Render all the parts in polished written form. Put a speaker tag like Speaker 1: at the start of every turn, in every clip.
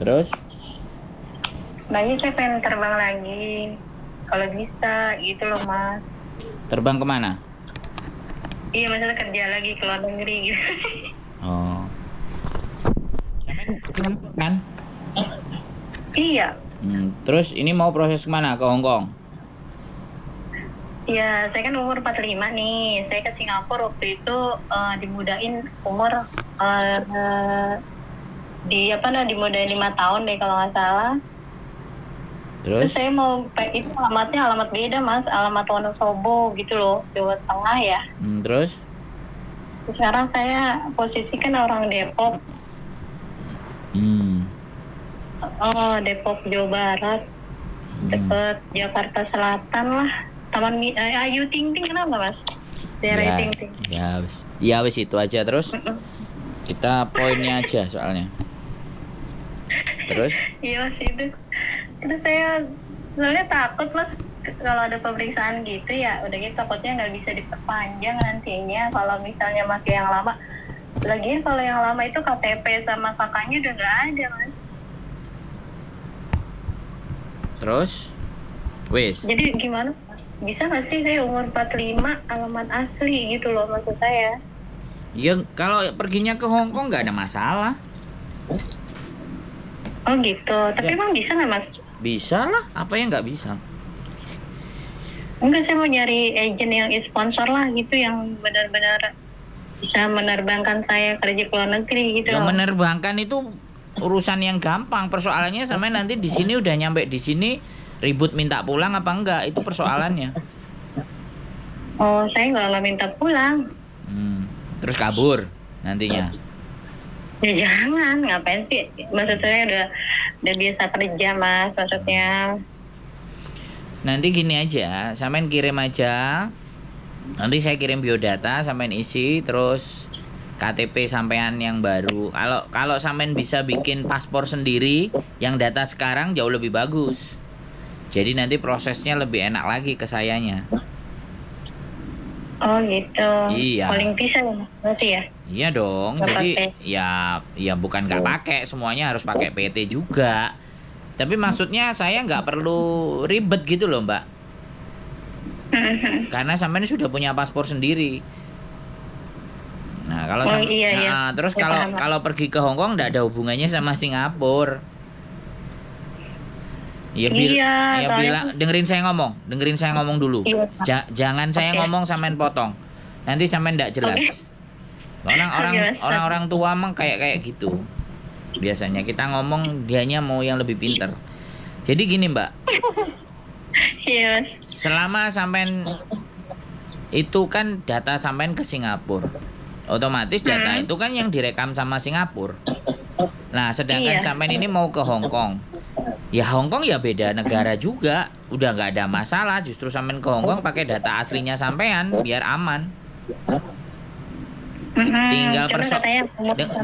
Speaker 1: Terus?
Speaker 2: Lagi saya pengen terbang lagi. Kalau bisa gitu loh Mas.
Speaker 1: Terbang kemana?
Speaker 2: Iya masalah kerja lagi ke luar negeri gitu.
Speaker 1: Oh. Kan?
Speaker 2: Iya.
Speaker 1: Terus ini mau proses kemana? Ke Hong Kong?
Speaker 2: Ya, saya kan umur 45 nih. Saya ke Singapura waktu itu dimudahin umur dimudahin 5 tahun deh kalau nggak salah. Terus saya mau itu alamatnya alamat beda Mas, alamat Wonosobo gitu loh, Jawa Tengah ya.
Speaker 1: Terus?
Speaker 2: Sekarang saya posisi kan orang Depok. Depok Jawa Barat, dekat Jakarta Selatan lah. Taman Ayu Ting Ting, kenapa Mas? Daerah Ayu Ting Ting.
Speaker 1: Ya wis itu aja terus. Kita poinnya aja soalnya. Terus?
Speaker 2: Iya Mas itu. Terus saya sebenarnya takut Mas kalau ada pemeriksaan gitu ya, udah gitu takutnya nggak bisa diperpanjang nantinya kalau misalnya pakai yang lama. Lagian kalau yang lama itu KTP sama kakaknya udah nggak ada Mas.
Speaker 1: Terus? Wis.
Speaker 2: Jadi gimana? Bisa nggak sih saya umur 45 alamat asli gitu loh maksud saya?
Speaker 1: Ya kalau perginya ke Hong Kong nggak ada masalah.
Speaker 2: Oh gitu. Tapi
Speaker 1: Ya.
Speaker 2: emang bisa nggak Mas?
Speaker 1: Bisa lah. Apa yang nggak bisa?
Speaker 2: Enggak, saya mau nyari agent yang sponsor lah gitu, yang benar-benar bisa menerbangkan saya kerja ke luar negeri gitu.
Speaker 1: Yang menerbangkan itu urusan yang gampang. Persoalannya sama nanti di sini udah nyampe di sini ribut minta pulang apa enggak, itu persoalannya.
Speaker 2: Oh, saya nggak minta pulang.
Speaker 1: Terus kabur nantinya.
Speaker 2: Ya jangan, ngapain sih? Maksud saya udah biasa kerja Mas, maksudnya.
Speaker 1: Nanti gini aja, sampean kirim aja. Nanti saya kirim biodata, sampean isi, terus KTP sampean yang baru. Kalau sampean bisa bikin paspor sendiri, yang data sekarang jauh lebih bagus. Jadi nanti prosesnya lebih enak lagi ke sayanya.
Speaker 2: Oh gitu.
Speaker 1: Iya.
Speaker 2: Paling bisa ya berarti ya?
Speaker 1: Iya dong.
Speaker 2: Nggak
Speaker 1: Jadi
Speaker 2: pakai.
Speaker 1: ya bukan nggak pakai, semuanya harus pakai PT juga. Tapi maksudnya saya nggak perlu ribet gitu loh Mbak. Karena sampean sudah punya paspor sendiri. Nah kalau
Speaker 2: iya.
Speaker 1: Terus kalau pergi ke Hong Kong nggak ada hubungannya sama Singapura. Ya bilang, dengerin saya ngomong dulu.
Speaker 2: Iya.
Speaker 1: Jangan saya ngomong sampean potong. Nanti sampean nggak jelas. Orang tua emang kayak gitu. Biasanya kita ngomong dianya mau yang lebih pinter. Jadi gini Mbak.
Speaker 2: Iya.
Speaker 1: Selama sampean itu kan data sampean ke Singapura, otomatis data itu kan yang direkam sama Singapura. Nah sedangkan sampean ini mau ke Hong Kong. Ya Hong Kong ya beda negara juga, udah nggak ada masalah. Justru sampean ke Hong Kong pakai data aslinya sampean biar aman. Tinggal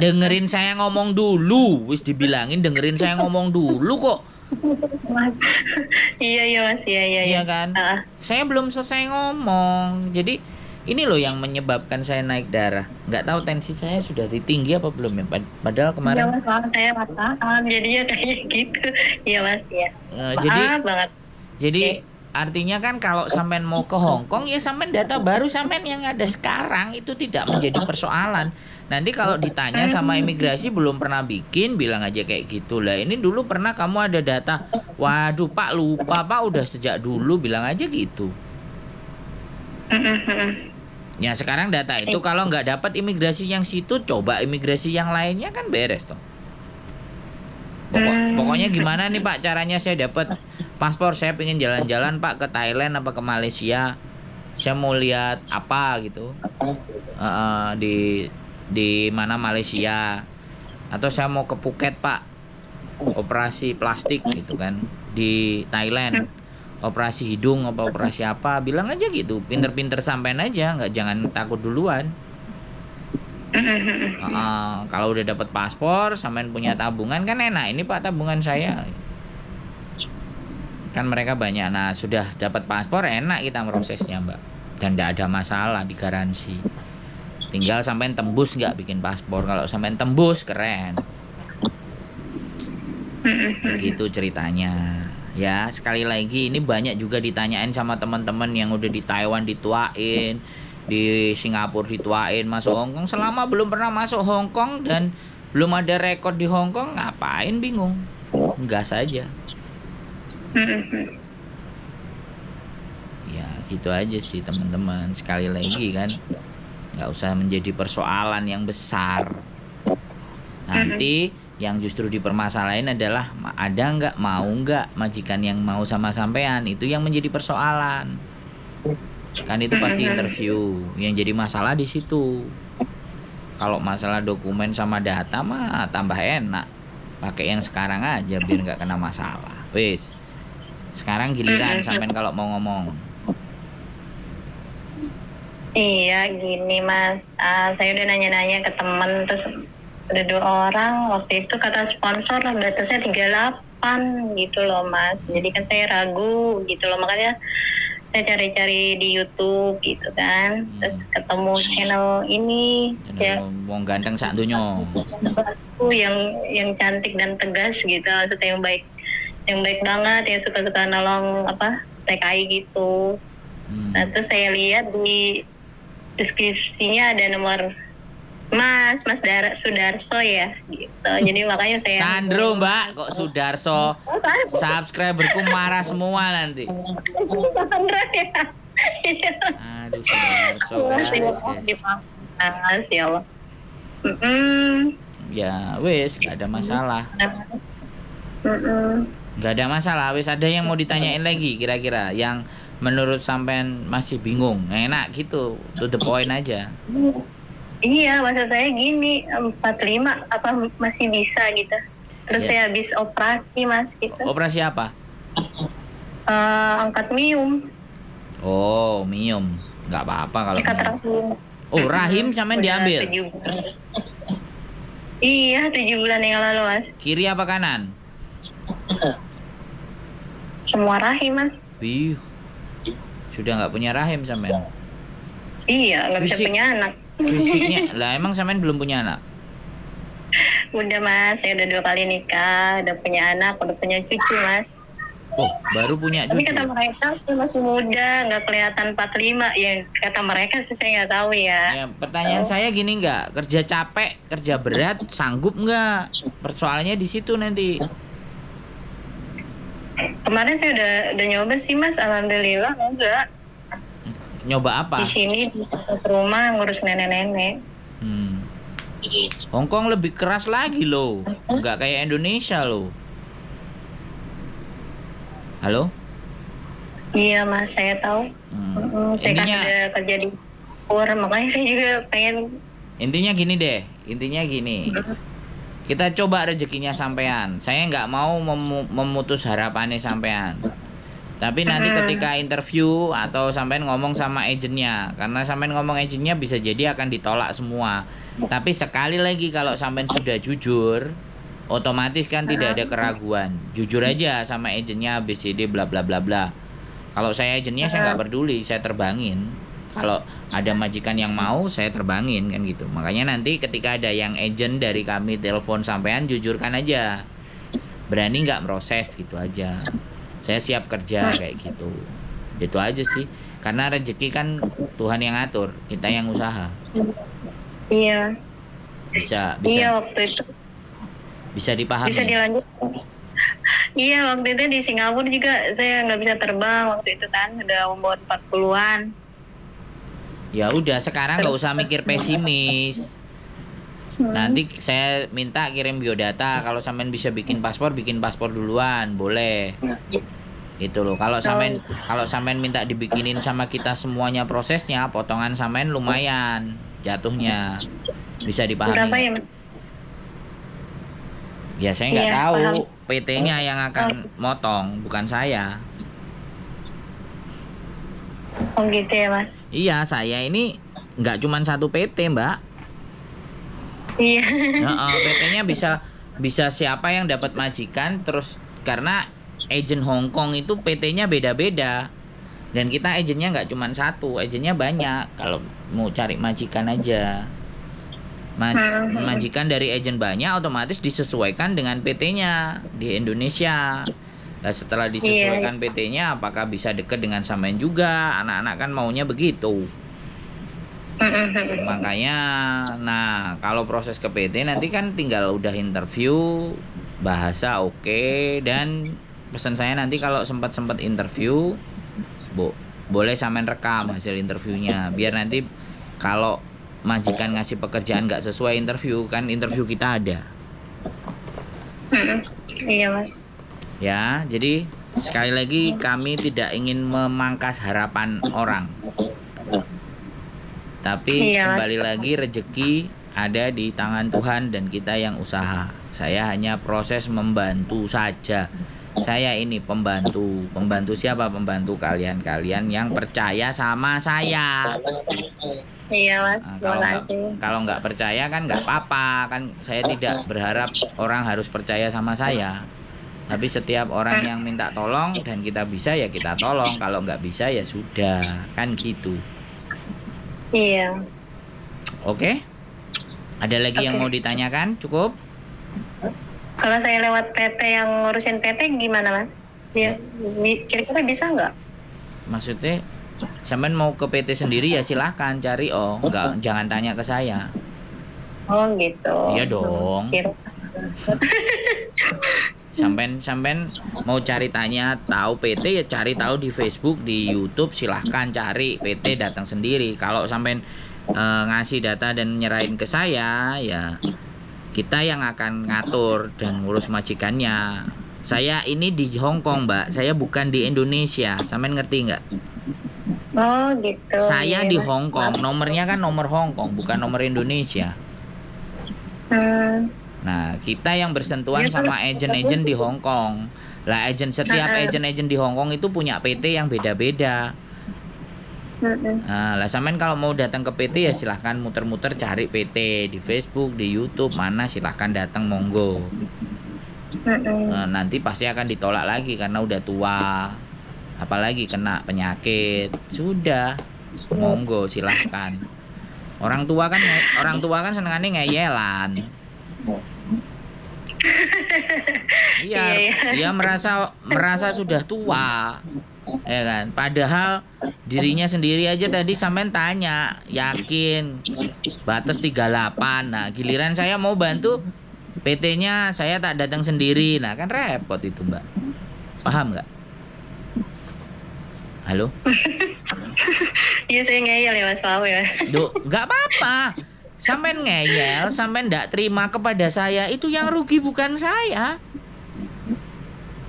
Speaker 1: dengerin saya ngomong dulu, wis dibilangin dengerin saya ngomong dulu kok.
Speaker 2: Iya Mas, iya.
Speaker 1: Iya kan? Saya belum selesai ngomong. Jadi ini loh yang menyebabkan saya naik darah. Nggak tahu tensi saya sudah tinggi apa belum ya. Padahal kemarin.
Speaker 2: Iya Mas, saya paham. Jadinya kayak gitu. Iya Mas ya.
Speaker 1: Jadi
Speaker 2: banget.
Speaker 1: Jadi artinya kan kalau sampean mau ke Hong Kong ya sampean data baru sampean yang ada sekarang itu tidak menjadi persoalan. Nanti kalau ditanya sama imigrasi belum pernah bikin, bilang aja kayak gitu lah. Ini dulu pernah kamu ada data. Waduh Pak lupa Pak, udah sejak dulu, bilang aja gitu. Ya sekarang data itu kalau nggak dapat imigrasi yang situ, coba imigrasi yang lainnya kan beres toh. Pokoknya gimana nih Pak caranya saya dapat paspor, saya pengen jalan-jalan Pak ke Thailand apa ke Malaysia, saya mau lihat apa gitu di mana Malaysia, atau saya mau ke Phuket Pak, operasi plastik gitu kan di Thailand, operasi hidung apa operasi apa, bilang aja gitu, pinter-pinter sampean aja, jangan takut duluan. Kalau udah dapat paspor, sampean punya tabungan kan enak. Ini Pak tabungan saya. Kan mereka banyak. Nah sudah dapat paspor enak kita prosesnya Mbak. Dan tidak ada masalah, digaransi. Tinggal sampean tembus nggak bikin paspor. Kalau sampean tembus keren. Begitu ceritanya. Ya, sekali lagi ini banyak juga ditanyain sama teman-teman yang udah di Taiwan dituain, di Singapura dituain masuk Hong Kong. Selama belum pernah masuk Hong Kong dan belum ada rekor di Hong Kong, ngapain bingung? Gas aja. Ya, gitu aja sih teman-teman. Sekali lagi kan, nggak usah menjadi persoalan yang besar. Nanti yang justru dipermasalahin adalah ada nggak, mau nggak majikan yang mau sama sampean, itu yang menjadi persoalan. Kan itu pasti interview. Yang jadi masalah di situ. Kalau masalah dokumen sama data mah tambah enak. Pakai yang sekarang aja biar nggak kena masalah. Wis. Sekarang giliran sampean kalau mau ngomong.
Speaker 2: Iya gini Mas, saya udah nanya-nanya ke temen, terus ada 2 orang, waktu itu kata sponsor batasnya 38 gitu loh Mas. Jadi kan saya ragu gitu loh, makanya saya cari-cari di YouTube gitu kan, terus ketemu channel ini ya,
Speaker 1: Wong ganteng sak donya.
Speaker 2: yang cantik dan tegas gitu, maksudnya yang baik banget, yang suka-suka nolong TKI gitu. Nah terus saya lihat di deskripsinya ada nomor Mas Sudarso ya gitu. Jadi makanya saya
Speaker 1: Sandro Mbak, kok Sudarso? Subscriberku marah semua nanti.
Speaker 2: Sandra ya.
Speaker 1: Aduh Sudarso.
Speaker 2: Mas ya Allah.
Speaker 1: Ya wis, gak ada masalah. Gak ada masalah. Wis, ada yang mau ditanyain lagi kira-kira yang menurut sampean masih bingung, enak gitu, to the point aja.
Speaker 2: Iya, maksud saya gini, 45 apa masih bisa gitu. Terus saya habis operasi Mas gitu.
Speaker 1: Operasi apa?
Speaker 2: Angkat mium.
Speaker 1: Oh, mium. Nggak apa-apa kalau
Speaker 2: Angkat
Speaker 1: mium.
Speaker 2: rahim.
Speaker 1: Oh, rahim sampean diambil?
Speaker 2: 7 bulan. Iya, 7 bulan yang lalu Mas.
Speaker 1: Kiri apa kanan?
Speaker 2: Semua rahim Mas.
Speaker 1: Wih, sudah nggak punya rahim sampean?
Speaker 2: Iya, nggak bisa punya anak.
Speaker 1: Fisiknya, lah emang sampean belum punya anak?
Speaker 2: Udah Mas, saya udah 2 kali nikah, udah punya anak, udah punya cucu Mas.
Speaker 1: Oh, baru punya
Speaker 2: Tapi
Speaker 1: cucu?
Speaker 2: kata mereka saya masih muda, nggak kelihatan 45. Ya kata mereka sih saya nggak tahu ya.
Speaker 1: Ya, pertanyaan saya gini, nggak kerja capek, kerja berat, sanggup nggak? Persoalannya di situ nanti.
Speaker 2: Kemarin saya udah nyoba sih Mas, alhamdulillah enggak.
Speaker 1: Nyoba apa?
Speaker 2: Di sini di rumah ngurus nenek-nenek.
Speaker 1: Hong Kong lebih keras lagi loh, nggak kayak Indonesia loh. Halo?
Speaker 2: Iya Mas, saya tahu. Saya kan udah kerja di Singapura, makanya saya juga pengen.
Speaker 1: Intinya gini. Kita coba rezekinya sampean. Saya nggak mau memutus harapannya sampean. Tapi nanti ketika interview atau sampean ngomong sama agennya, karena sampean ngomong agennya bisa jadi akan ditolak semua. Tapi sekali lagi kalau sampean sudah jujur, otomatis kan tidak ada keraguan. Jujur aja sama agennya ABCD bla bla bla bla. Kalau saya agennya saya nggak peduli, saya terbangin. Kalau ada majikan yang mau, saya terbangin kan gitu. Makanya nanti ketika ada yang agent dari kami telepon sampean, jujurkan aja. Berani nggak proses gitu aja. Saya siap kerja kayak gitu. Itu aja sih. Karena rezeki kan Tuhan yang ngatur, kita yang usaha.
Speaker 2: Iya.
Speaker 1: Bisa.
Speaker 2: Iya waktu itu.
Speaker 1: Bisa dipahami.
Speaker 2: Bisa dilanjut. Iya waktu itu di Singapura juga saya nggak bisa terbang waktu itu kan, udah umur 40-an.
Speaker 1: Ya udah, sekarang nggak usah mikir pesimis. Nanti saya minta kirim biodata. Kalau sampean bisa bikin paspor duluan, boleh. Itu loh. Kalau sampean minta dibikinin sama kita semuanya prosesnya, potongan sampean lumayan jatuhnya. Bisa dipahami.
Speaker 2: Berapa ya?
Speaker 1: Ya saya nggak tahu.
Speaker 2: Paham.
Speaker 1: PT-nya yang akan motong, bukan saya.
Speaker 2: Oh gitu ya Mas.
Speaker 1: Iya, saya ini nggak cuma satu PT, Mbak.
Speaker 2: Iya.
Speaker 1: PT-nya bisa siapa yang dapat majikan, terus karena agent Hong Kong itu PT-nya beda-beda. Dan kita agennya nggak cuma satu, agennya banyak. Kalau mau cari majikan aja. Majikan dari agent banyak, otomatis disesuaikan dengan PT-nya di Indonesia. Nah, setelah disesuaikan PT-nya, apakah bisa deket dengan sampean juga? Anak-anak kan maunya begitu. Makanya, nah kalau proses ke PT nanti kan tinggal udah interview, bahasa oke, dan pesan saya nanti kalau sempat interview, boleh sampean rekam hasil interviewnya, biar nanti kalau majikan ngasih pekerjaan nggak sesuai interview, kan interview kita ada.
Speaker 2: Iya mas.
Speaker 1: Ya, jadi sekali lagi kami tidak ingin memangkas harapan orang. Tapi kembali lagi rezeki ada di tangan Tuhan dan kita yang usaha. Saya hanya proses membantu saja. Saya ini pembantu. Pembantu siapa? Pembantu kalian-kalian yang percaya sama saya.
Speaker 2: Iya mas.
Speaker 1: Nah, kalau nggak percaya kan nggak apa-apa. Kan saya tidak berharap orang harus percaya sama saya. Tapi setiap orang yang minta tolong dan kita bisa ya kita tolong. Kalau nggak bisa ya sudah, kan gitu.
Speaker 2: Iya.
Speaker 1: Oke. Ada lagi yang mau ditanyakan? Cukup?
Speaker 2: Kalau saya lewat PT yang ngurusin PT gimana mas? Ya, kira-kira bisa nggak?
Speaker 1: Maksudnya, sampean mau ke PT sendiri ya silahkan cari. Oh, nggak, jangan tanya ke saya.
Speaker 2: Oh gitu.
Speaker 1: Iya dong. Sampean mau cari tanya tahu PT ya cari tahu di Facebook, di YouTube, silahkan cari PT, datang sendiri. Kalau sampean ngasih data dan nyerahin ke saya ya kita yang akan ngatur dan ngurus majikannya. Saya ini di Hong Kong mbak, saya bukan di Indonesia, sampean ngerti nggak?
Speaker 2: Oh gitu.
Speaker 1: Saya di Hong Kong, nomornya kan nomor Hong Kong bukan nomor Indonesia. Nah, kita yang bersentuhan sama agen-agen di Hong Kong. Lah, setiap agen-agen di Hong Kong itu punya PT yang beda-beda. Nah, lah sampean kalau mau datang ke PT ya silahkan muter-muter cari PT di Facebook, di YouTube, mana silahkan datang monggo. Nah, nanti pasti akan ditolak lagi karena udah tua. Apalagi kena penyakit. Sudah, monggo silahkan. Orang tua kan senengannya ngeyelan. Iya, dia merasa sudah tua, ya kan? Padahal dirinya sendiri aja tadi sampean tanya, yakin batas 38. Nah, giliran saya mau bantu PT-nya saya tak datang sendiri. Nah, kan repot itu, Mbak. Paham nggak? Halo?
Speaker 2: Iya, saya ngeyel ya Mas, maaf ya.
Speaker 1: Duh, nggak apa-apa. Sampean ngeyel, sampean nggak terima kepada saya, itu yang rugi bukan saya.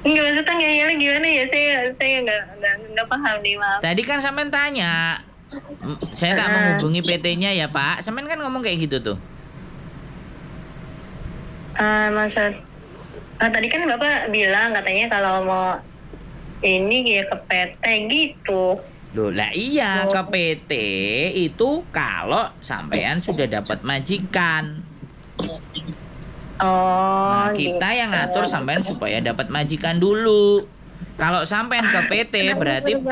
Speaker 2: Enggak, maksudnya ngeyelnya gimana ya? Saya nggak paham nih, maaf.
Speaker 1: Tadi kan sampean tanya, saya tak menghubungi PT-nya ya Pak. Sampean kan ngomong kayak gitu tuh.
Speaker 2: Tadi kan Bapak bilang katanya kalau mau ini ya ke PT gitu.
Speaker 1: Loh, lah iya ke PT itu kalau sampean sudah dapat majikan.
Speaker 2: Oh,
Speaker 1: nah, kita
Speaker 2: gitu.
Speaker 1: yang ngatur sampean supaya dapat majikan dulu. Kalau sampean ke PT berarti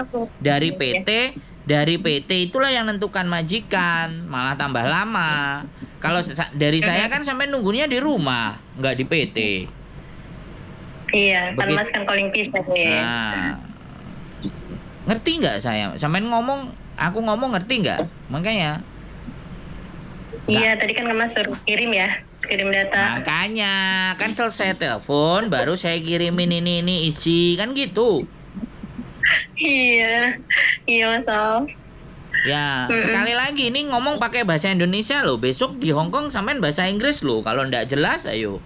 Speaker 1: dari PT itulah yang nentukan majikan, malah tambah lama. Kalau dari saya kan sampean nunggunya di rumah, nggak di PT.
Speaker 2: Iya, kan Mas kan calling pisah ya.
Speaker 1: Nah, ngerti nggak saya? Sampean ngomong, aku ngomong ngerti nggak? Makanya.
Speaker 2: Iya, tadi kan Mas suruh kirim data.
Speaker 1: Makanya kan selesai telepon, baru saya kirimin ini isi kan gitu.
Speaker 2: Iya Mas Al.
Speaker 1: Ya, sekali lagi ini ngomong pakai bahasa Indonesia loh. Besok di Hong Kong sampean bahasa Inggris loh. Kalau ndak jelas, ayo.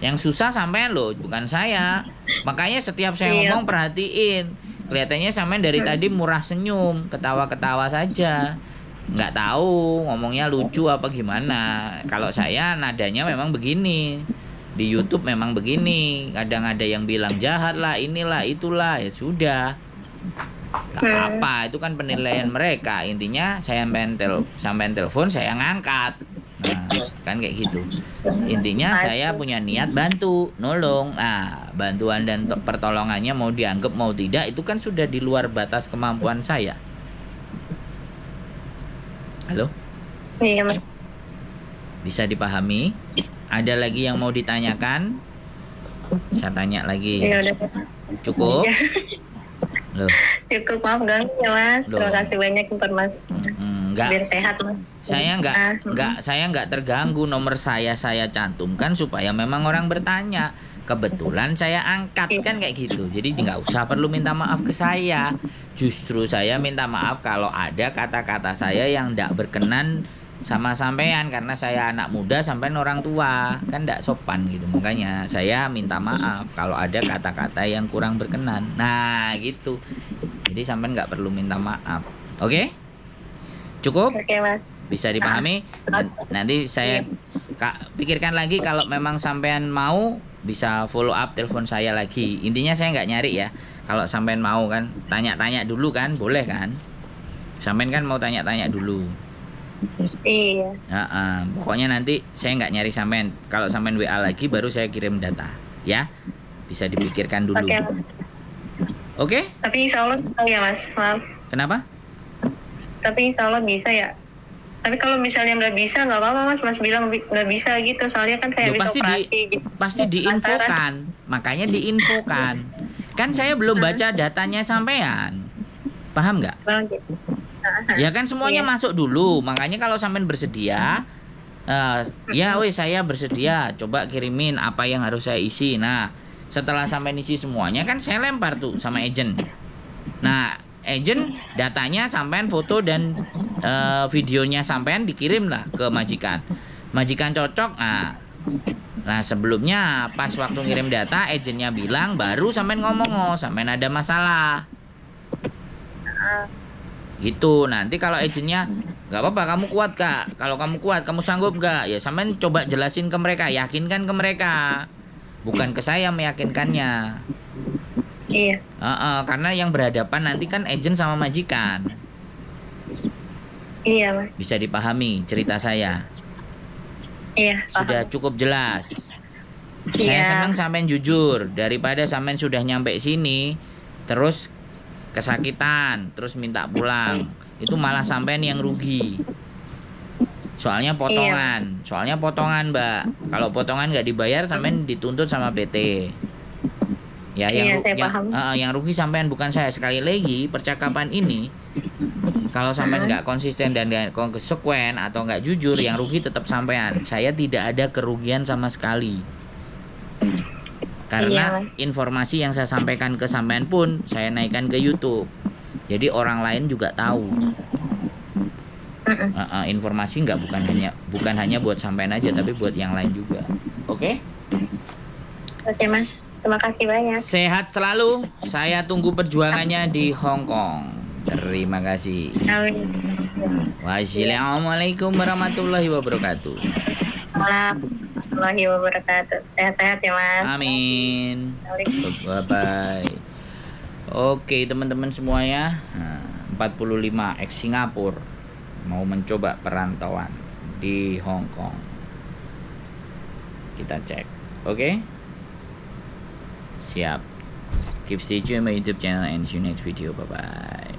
Speaker 1: Yang susah sampean loh, bukan saya. Makanya setiap saya ngomong perhatiin. Kelihatannya sampean dari tadi murah senyum, ketawa-ketawa saja. Nggak tahu ngomongnya lucu apa gimana. Kalau saya nadanya memang begini. Di YouTube memang begini. Kadang ada yang bilang jahat lah, inilah, itulah. Ya sudah. Gak apa-apa, itu kan penilaian mereka. Intinya saya sampean telepon, saya ngangkat. Nah, kan kayak gitu. Intinya saya punya niat bantu, nolong. Nah, bantuan dan pertolongannya mau dianggap mau tidak itu kan sudah di luar batas kemampuan saya. Halo?
Speaker 2: Iya, Mas.
Speaker 1: Bisa dipahami? Ada lagi yang mau ditanyakan? Saya tanya lagi.
Speaker 2: Ya udah.
Speaker 1: Cukup?
Speaker 2: Ya.
Speaker 1: Loh,
Speaker 2: Cukup, maaf ganggu ya Mas.
Speaker 1: Loh.
Speaker 2: Terima kasih banyak informasi.
Speaker 1: enggak.
Speaker 2: Biar sehat Mas.
Speaker 1: Saya enggak terganggu. Nomor saya cantumkan supaya memang orang bertanya. Kebetulan saya angkat kan kayak gitu. Jadi nggak usah perlu minta maaf ke saya. Justru saya minta maaf kalau ada kata-kata saya yang nggak berkenan sama sampean, karena saya anak muda sampean orang tua, kan nggak sopan gitu. Makanya saya minta maaf kalau ada kata-kata yang kurang berkenan. Nah gitu. Jadi sampean nggak perlu minta maaf. Oke? Cukup?
Speaker 2: Oke Mas.
Speaker 1: Bisa dipahami? Nanti saya pikirkan lagi, kalau memang sampean mau bisa follow up, telepon saya lagi. Intinya saya nggak nyari ya. Kalau sampean mau kan tanya-tanya dulu kan, boleh kan? Sampean kan mau tanya-tanya dulu.
Speaker 2: Iya.
Speaker 1: Pokoknya nanti saya nggak nyari sampean. Kalau sampean WA lagi baru saya kirim data. Ya, bisa dipikirkan dulu.
Speaker 2: Oke.
Speaker 1: Oke?
Speaker 2: Tapi insya Allah bisa ya Mas. Maaf.
Speaker 1: Kenapa?
Speaker 2: Tapi insya Allah bisa ya. Tapi kalau misalnya nggak bisa, nggak apa-apa Mas. Mas bilang nggak bisa gitu. Soalnya kan saya habis operasi.
Speaker 1: Pasti diinfokan. Makanya diinfokan. Kan saya belum baca datanya sampean. Paham nggak? Ya kan semuanya masuk dulu. Makanya kalau sampean bersedia, ya weh saya bersedia. Coba kirimin apa yang harus saya isi. Nah, setelah sampean isi semuanya kan saya lempar tuh sama agent. Nah, agent datanya sampean foto dan videonya sampean dikirim lah ke majikan. Majikan cocok. Nah sebelumnya pas waktu ngirim data agentnya bilang, baru sampean ngomong sampean ada masalah. Gitu. Nanti kalau agentnya nggak apa-apa, kamu kuat kak. Kalau kamu kuat, kamu sanggup nggak? Ya sampean coba jelasin ke mereka, yakinkan ke mereka. Bukan ke saya meyakinkannya.
Speaker 2: Iya.
Speaker 1: Karena yang berhadapan nanti kan agent sama majikan.
Speaker 2: Iya Mas.
Speaker 1: Bisa dipahami cerita saya?
Speaker 2: Iya.
Speaker 1: Sudah cukup jelas.
Speaker 2: Iya.
Speaker 1: Saya senang sampean jujur. Daripada sampean sudah nyampe sini terus kesakitan, terus minta pulang, itu malah sampean yang rugi. Soalnya potongan. Soalnya potongan Mbak. Kalau potongan nggak dibayar, sampean dituntut sama PT. Ya, yang rugi sampean, bukan saya. Sekali lagi percakapan ini, kalau sampean nggak konsisten dan nggak konsekuen atau nggak jujur, yang rugi tetap sampean. Saya tidak ada kerugian sama sekali. Karena informasi yang saya sampaikan ke sampean pun saya naikkan ke YouTube. Jadi orang lain juga tahu. Informasi bukan hanya buat sampean aja, tapi buat yang lain juga. Oke?
Speaker 2: Oke Mas. Terima kasih banyak.
Speaker 1: Sehat selalu. Saya tunggu perjuangannya di Hong Kong. Terima kasih.
Speaker 2: Amin.
Speaker 1: Wassalamualaikum warahmatullahi wabarakatuh.
Speaker 2: Warahmatullahi wabarakatuh. Sehat-sehat ya Mas.
Speaker 1: Amin. Bye-bye. Oke teman-teman semuanya, 45 ex Singapura mau mencoba perantauan di Hong Kong. Kita cek. Oke? Siap. Keep stay tune my YouTube channel and see you next video. Bye bye.